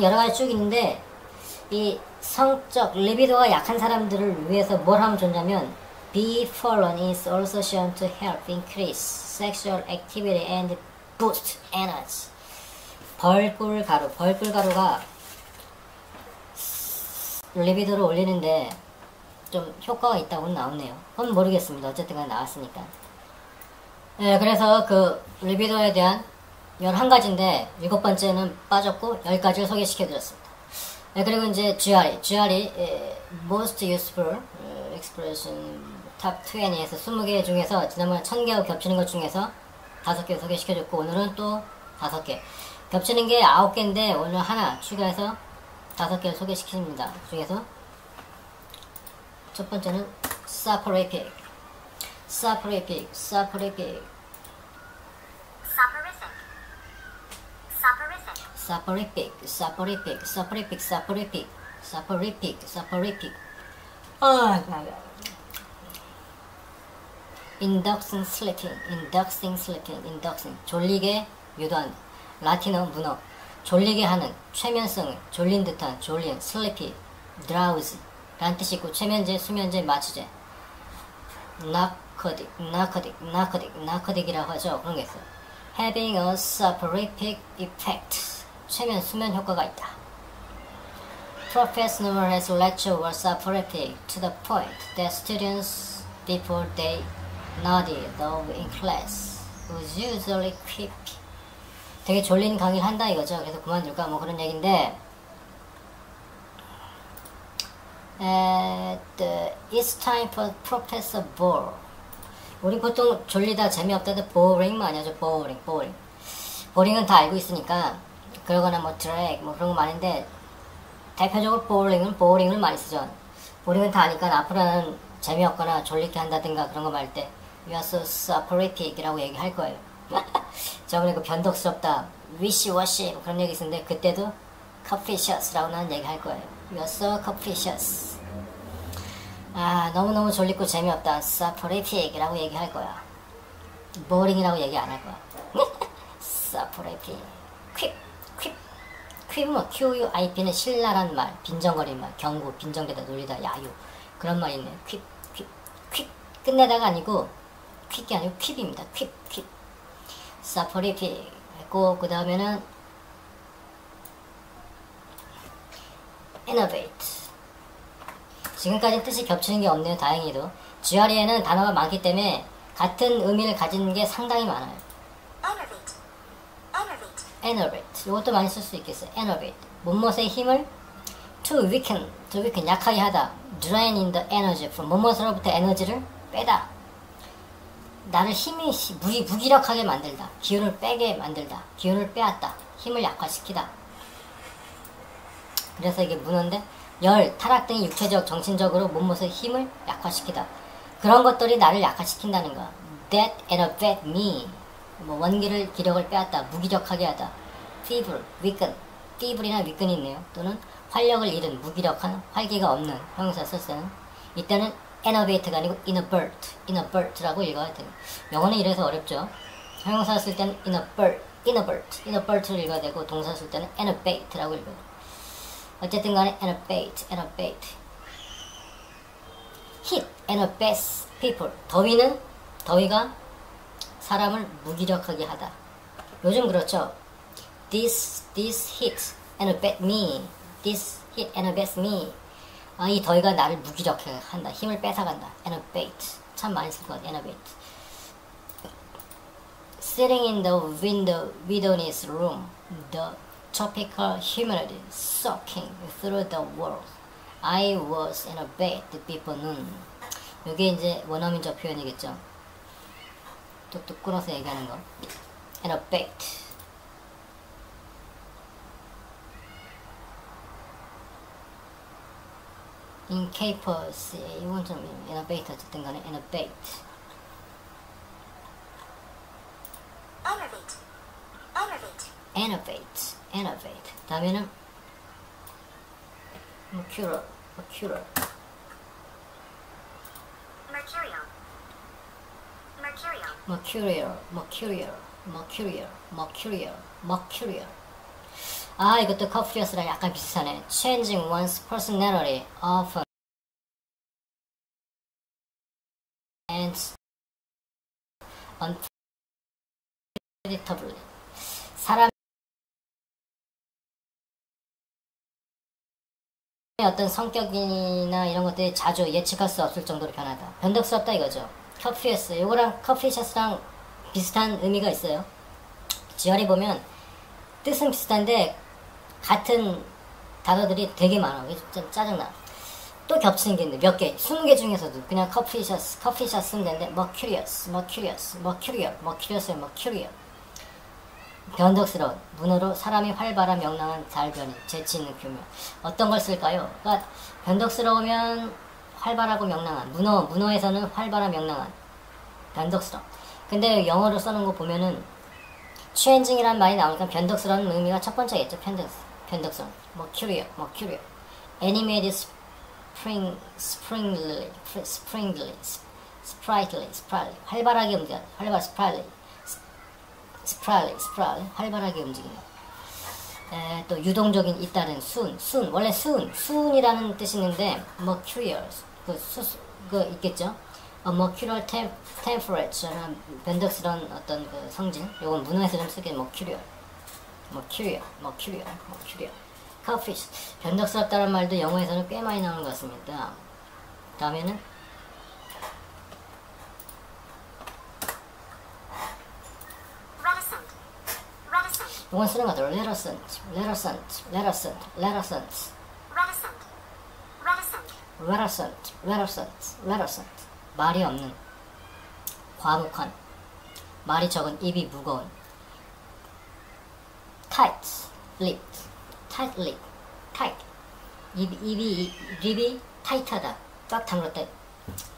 Speaker 3: 여러 가지 쭉 있는데, 이 성적 리비도가 약한 사람들을 위해서 뭘 하면 좋냐면 B-Folon is also shown to help increase sexual activity and boost energy. 벌꿀가루가 리비도를 올리는데 좀 효과가 있다고 나오네요. 그건 모르겠습니다. 어쨌든 간 나왔으니까. 네, 그래서 그 리비도에 대한 11가지인데 7번째는 빠졌고 10가지를 소개시켜드렸습니다. 네, 그리고 이제 GRE most useful expression top 20에서 20개 중에서 지난번에 1000개하고 겹치는 것 중에서 5개 소개시켜줬고, 오늘은 또 5개 겹치는 게 9개인데 오늘 하나 추가해서 5개를 소개시킵니다. 중에서 첫 번째는 saporific. Inducing sleeping. 졸리게 유도한. 라틴어 문어. 졸리게 하는, 최면성을, 졸린 듯한, 졸린, sleepy, drowsy 라는 뜻이 있고, 최면제, 수면제, 마취제. narcotic이라고 하죠. 그런 게 있어요. Having a soporific effect. 최면, 수면 효과가 있다. Professor numerous lectures were soporific to the point that students, before they nodded off in class, was usually creepy. 되게 졸린 강의를 한다 이거죠. 그래서 그만둘까 뭐 그런 얘기인데, It's time for Professor Bore. 우리 보통 졸리다 재미없다도 boring만 아니죠. boring은 다 알고 있으니까, 그러거나 뭐 drag 뭐 그런 거 많은데 대표적으로 boring을 많이 쓰죠. boring은 다 아니까 앞으로는 재미없거나 졸리게 한다든가 그런 거 말할 때 You are so soporific 이라고 얘기할 거예요. 저번에 그 변덕스럽다, wishy-washy 그런 얘기 있었는데, 그때도 capricious라고 나는 얘기 할 거예요. You are so capricious. 아, 너무너무 졸리고 재미없다, soporific 이라고 얘기할 거야. boring이라고 얘기 안 할 거야. soporific. quip은 QUIP는 신랄한 말, 빈정거리는 말, 경고, 빈정대다, 놀리다, 야유 그런 말이 있네요. quick 끝내다가 아니고 quick이 아니고 quip입니다. quick soporific 했고, 그 다음에는 innovate. 지금까지 뜻이 겹치는 게 없네요. 다행히도. GRE에는 단어가 많기 때문에 같은 의미를 가지는 게 상당히 많아요. innovate. 이것도 많이 쓸 수 있겠어요. innovate. 못못의 힘을 to weaken 약하게 하다. drain in the energy from 못못으로부터 에너지를 빼다. 나를 힘이 무기력하게 만들다. 기운을 빼게 만들다. 기운을 빼앗다. 힘을 약화시키다. 그래서 이게 문어인데, 열, 타락 등의 육체적, 정신적으로 몸모습 힘을 약화시키다. 그런 것들이 나를 약화시킨다는 거. That enervate me. 뭐 원기를, 기력을 빼앗다. 무기력하게 하다. feeble, weaken. feeble이나 weaken이 있네요. 또는 활력을 잃은, 무기력한, 활기가 없는 형용사 썼어요. 이때는 innovate가 아니고 innovert라고 읽어야 돼요. 영어는 이래서 어렵죠. 형용사 쓸 때는 innovert를 읽어야 되고 동사 쓸 때는 innovate라고 읽어요. 어쨌든 간에 innovate. Heat innovates people. 더위가 사람을 무기력하게 하다. 요즘 그렇죠. This heat innovates me. This heat innovates me. 이 더위가 나를 무기력하게 한다. 힘을 뺏어간다. innovate. 참 많이 쓸 것 같아. innovate. Sitting in the wilderness room, the tropical humidity soaking through the world. I was in a bed before noon. 이게 이제 원어민적 표현이겠죠. 뚝뚝 끊어서 얘기하는 거. In a bed. incapable. 이건 좀 in a bed 어쨌든 간에 in a bed. Innovate. 다음에는 mercurial. 이것도 커피어스랑 약간 비슷하네. Changing one's personality often and unpredictably. 사람의 어떤 성격이나 이런 것들이 자주 예측할 수 없을 정도로 변하다. 변덕스럽다 이거죠. 커피어스. 요거랑 커피셔스랑 비슷한 의미가 있어요. 지열이 보면 뜻은 비슷한데 같은 단어들이 되게 많아. 좀 짜증나. 또 겹치는 게 있는데 몇 개, 20개 중에서도 그냥 커피샷 쓰면 되는데 mercurial. 변덕스러운, 문어로 사람이 활발한 명랑한 달변이, 재치 있는 규명. 어떤 걸 쓸까요? 그러니까 변덕스러우면 활발하고 명랑한, 문어에서는 활발한 명랑한, 변덕스러운. 근데 영어로 써는 거 보면은 changing이라는 말이 나오니까 변덕스러운 의미가 첫 번째겠죠. 변덕스러운. mercurial. animated, sprightly. 활발하게 움직여. sprightly. 활발하게 움직이는. 또 유동적인 잇따른 원래 순이라는 뜻이 있는데 mercurial 그 있겠죠. mercurial temperature는 변덕스러운 어떤 그 성질. 요건 문어에서 좀 쓰게 mercurial. 커피. 변덕스럽다는 말도 영어에서는 꽤 많이 나오는 것 같습니다. 다음에는 이건 쓰는 것 같아요. reticent. 말이 없는, 과묵한, 말이 적은, 입이 무거운. tight 립이 타이트하다, 꽉 다물었다.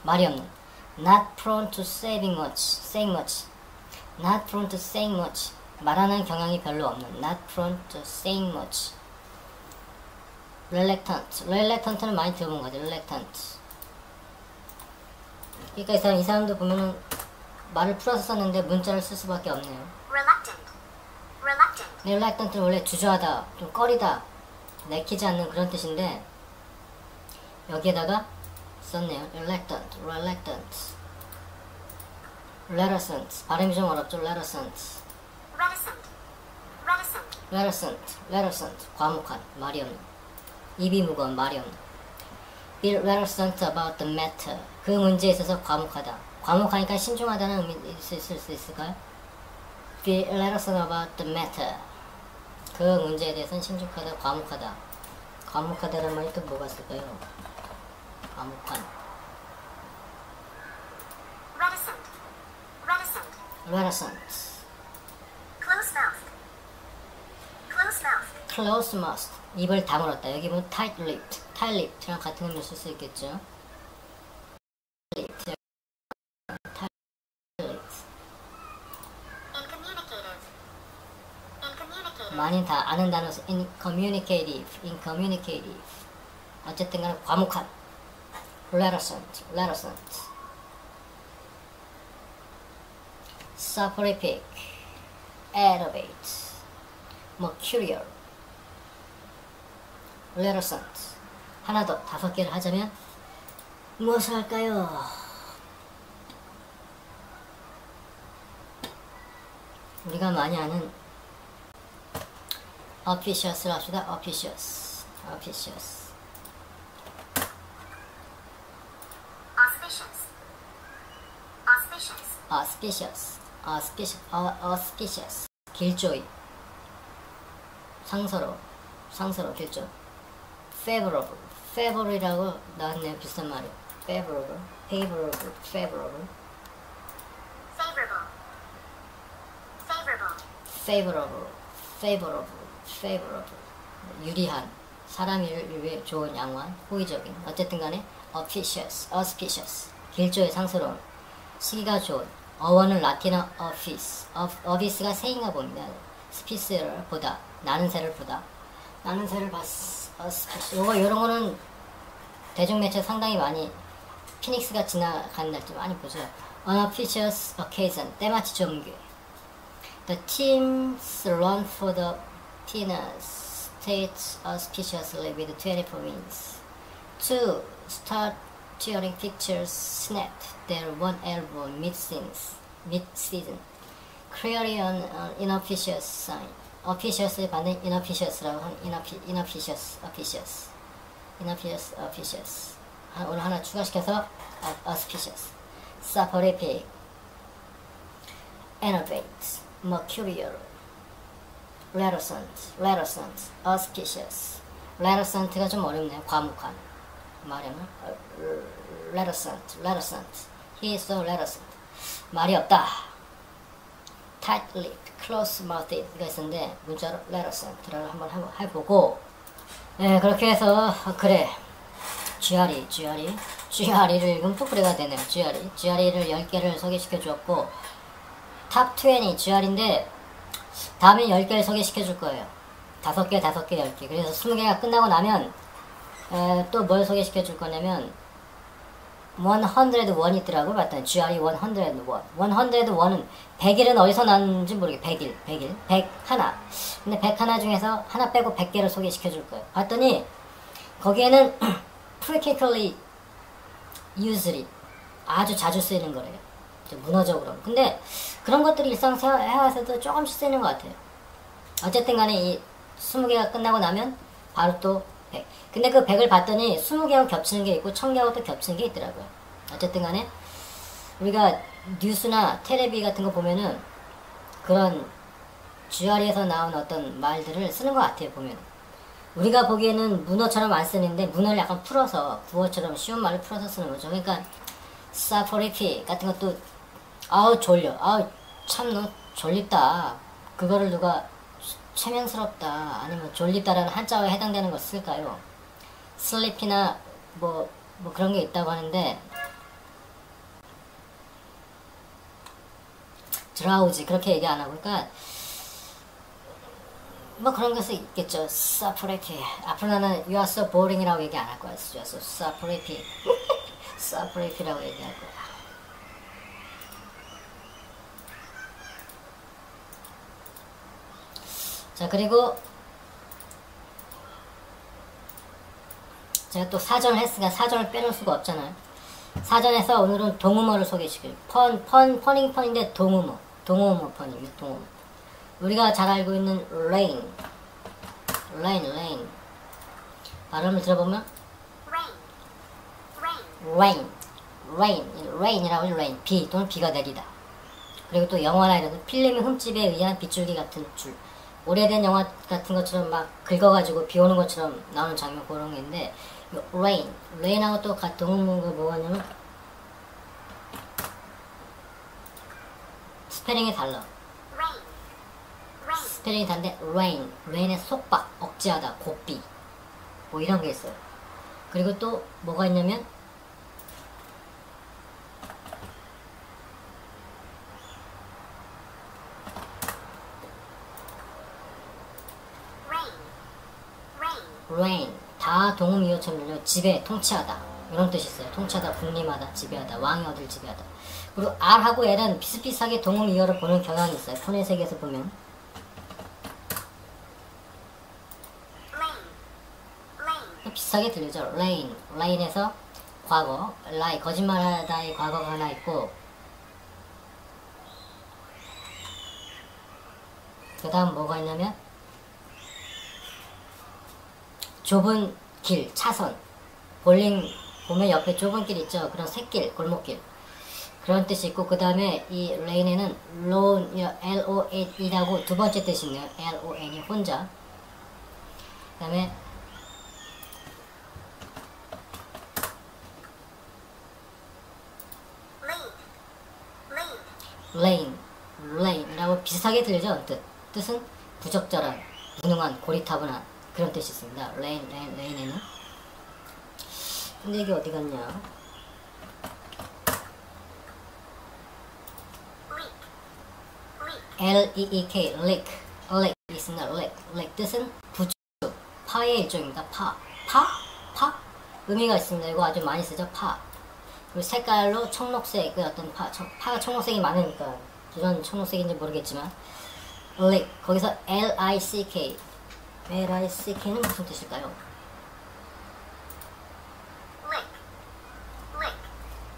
Speaker 3: 말이 없는. not prone to saying much. 말하는 경향이 별로 없는. not prone to saying much. reluctant는 많이 들어본 것 같아요. reluctant. 그러니까 이 사람도 보면은 말을 풀어서 썼는데 문자를 쓸 수밖에 없네요. reluctant는 원래 주저하다, 좀 꺼리다, 내키지 않는 그런 뜻인데 여기에다가 썼네요. reluctant. 발음이 좀 어렵죠. reticent. 과묵한, 말이 없는. 입이 무거운, 말이 없는. be reticent about the matter. 그 문제에 있어서 과묵하다. 과묵하니까 신중하다는 의미 있을 수 있을까요? be reticent about the matter. 그 문제에 대해서는 신중하다, 과묵하다라는 말이 또 뭐가 있을까요? 과묵한. reticent. close mouth. 입을 다물었다. 여기 보면 tight-lipped랑 같은 의미를 쓸 수 있겠죠. 많이 다 아는 단어에서 incommunicative. 어쨌든 간에 과묵한. reticent, soporific, elevate, mercurial, reticent. 하나 더 5개를 하자면 무엇을 할까요? 우리가 많이 아는 officious를 합시다. officious. auspicious. 길조이. 상서로 길조. favorable이라고 나왔네요. 비슷한 말이. favorable. favorable. 유리한. 사람이 위해 좋은 양호한, 호의적인. 어쨌든 간에 auspicious. 길조의 상스러운. 시기가 좋은. 어원은 라틴어 office가 새인가 봅니다. 스피스를 보다. 나는 새를 보다. 나는 새를 요런 거는 대중매체 상당히 많이 피닉스가 지나가는 날 좀 많이 보죠. unofficious occasion. 때마치 정규. The teams run for the Tinas states auspiciously with 24 wins. 2. Start touring pictures snapped their one album mid-season. Clearly an inofficious sign. officiously 받는 inofficious라고 하는 inofficious. 오늘 하나 추가시켜서 auspicious. soporific, enervate, mercurial, reticent, auspicious. reticent가 좀 어렵네요. 과묵한 말하면 reticent. He is so reticent. 말이 없다. tight-lipped, close-mouthed 가 있었는데 문자로 reticent를 한번 해보고, 네, 그렇게 해서 그래. GRE를 읽으면 또 그래가 되네요. GRE를 10개를 소개시켜 주었고, 탑 20 GR인데 다음에 10개를 소개시켜 줄 거예요. 5개, 10개. 그래서 20개가 끝나고 나면 또 뭘 소개시켜 줄 거냐면 101이 있더라고요. 맞다. GRE 101. 101은 100일은 어디서 났는지 모르겠어요. 100일. 101. 근데 101 중에서 하나 빼고 100개를 소개시켜 줄 거예요. 봤더니 거기에는 frequently usedly 아주 자주 쓰이는 거래요. 문어적으로. 근데 그런 것들이 일상생활에서도 조금씩 쓰이는 것 같아요. 어쨌든 간에 이 20개가 끝나고 나면 바로 또 100. 근데 그 100을 봤더니 20개하고 겹치는 게 있고 1000개하고 또 겹치는 게 있더라고요. 어쨌든 간에 우리가 뉴스나 텔레비 같은 거 보면은 그런 GR에서 나온 어떤 말들을 쓰는 것 같아요. 보면 우리가 보기에는 문어처럼 안 쓰는데 문어를 약간 풀어서 구어처럼 쉬운 말을 풀어서 쓰는 거죠. 그러니까 사포리피 같은 것도 아우 졸려. 아우 참 너 졸립다. 그거를 누가 최면스럽다 아니면 졸립다라는 한자어에 해당되는 걸 쓸까요? 슬리피나 뭐 그런 게 있다고 하는데 드라우지 그렇게 얘기 안 하고 그러니까 뭐 그런 것이 있겠죠. 사포리피 앞으로 나는 you are so boring이라고 얘기 안 할 거야. you are so 사포리피 사포리피라고 얘기할 거야. 자, 그리고 제가 또 사전을 했으니까 사전을 빼놓을 수가 없잖아요. 사전에서 오늘은 동음어를 소개시켜요. 펀이긴 펀인데 동음어 펀이 유동음어. 우리가 잘 알고 있는 rain 발음을 들어보면 rain이라고 하죠. rain 비 또는 비가 내리다. 그리고 또 영화나 이런 필름의 흠집에 의한 빗줄기 같은 줄. 오래된 영화 같은 것처럼 막 긁어가지고 비 오는 것처럼 나오는 장면 그런 게 있는데 rain하고 또 동음어가 뭐냐면 스페링이 달라. 스페링이 다른데 rain의 속박, 억제하다, 고삐 뭐 이런 게 있어요. 그리고 또 뭐가 있냐면 rain 다 동음이어처럼 집에 통치하다. 이런 뜻이 있어요. 통치하다, 군림하다, 지배하다, 왕이 어딜 지배하다. 그리고 R하고 L은 비슷비슷하게 동음 이어를 보는 경향이 있어요. 폰의 세계에서 보면. 비슷하게 들리죠. rain, rain에서 과거, lie, 거짓말하다의 과거가 하나 있고, 그 다음 뭐가 있냐면 좁은 길, 차선, 볼링 보면 옆에 좁은 길 있죠. 그런 샛길, 골목길 그런 뜻이 있고, 그 다음에 이 rain에는 lone, L-O-N이라고 두 번째 뜻이 있네요. L-O-N이 혼자. 그 다음에 lane이라고 비슷하게 들리죠. 뜻은 부적절한, 무능한, 고리타분한 그런 뜻이 있습니다. lane에는. 근데 이게 어디 갔냐? L-E-E-K, leak 있습니다. leak 뜻은 부추, 파의 일종입니다. 파. 의미가 있습니다. 이거 아주 많이 쓰죠. 파. 그리고 색깔로 청록색, 그 어떤 파가 청록색이 많으니까 이런 청록색인지 모르겠지만 leak, 거기서 L-I-C-K, L-I-C-K는 무슨 뜻일까요?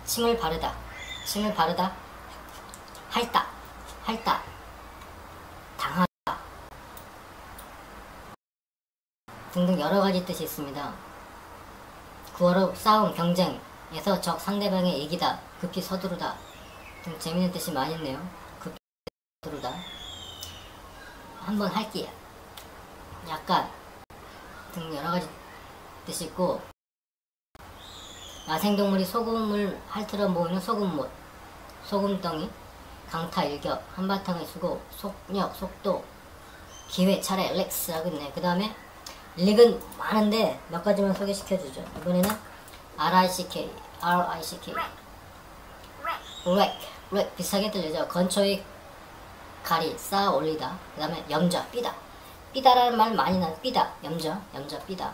Speaker 3: 침을 바르다, 핥다, 당하다 등등 여러가지 뜻이 있습니다. 구어로 싸움, 경쟁에서 적 상대방의 이기다, 급히 서두르다 등 재밌는 뜻이 많이 있네요. 급히 서두르다, 한번 할게, 약간 등 여러가지 뜻이 있고, 야생동물이 소금을 핥으러 모이는 소금못, 소금덩이, 강타, 일격, 한바탕의 수고, 속력, 속도, 기회, 차례, 렉스라고 있네. 그 다음에 릭은 많은데 몇 가지만 소개시켜주죠. 이번에는 R-I-C-K, 렉, 비슷하게 들리죠. 건초의 가리, 쌓아 올리다. 그 다음에 염자, 삐다라는 말 많이 나요. 염자, 삐다.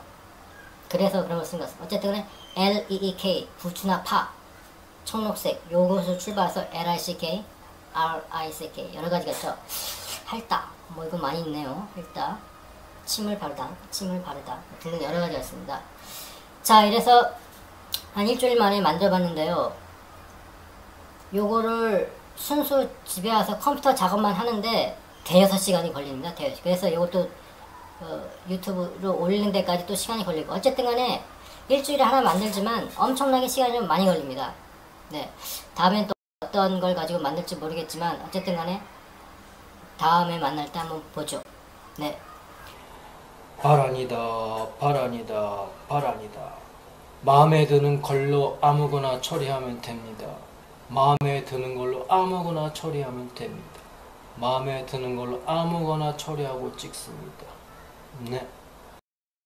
Speaker 3: 그래서 그런 걸 쓴 것은 어쨌든 간에 L-E-E-K, 부추나 파, 청록색, 요것을 출발해서 L-I-C-K, R-I-C-K 여러 가지가 있죠. 핥다, 뭐 이거 많이 있네요. 핥다, 침을 바르다 등등 여러 가지가 있습니다. 자, 이래서 한 일주일 만에 만들어봤는데요. 요거를 순수 집에 와서 컴퓨터 작업만 하는데 대여섯 시간이 걸립니다. 그래서 이것도 유튜브로 올리는 데까지 또 시간이 걸리고, 어쨌든 간에 일주일에 하나 만들지만 엄청나게 시간이 좀 많이 걸립니다. 네, 다음엔 또 어떤 걸 가지고 만들지 모르겠지만 어쨌든 간에 다음에 만날 때 한번 보죠. 네.
Speaker 2: 바란이다. 마음에 드는 걸로 아무거나 처리하면 됩니다. 마음에 드는 걸로 아무거나 처리하고 찍습니다. 네.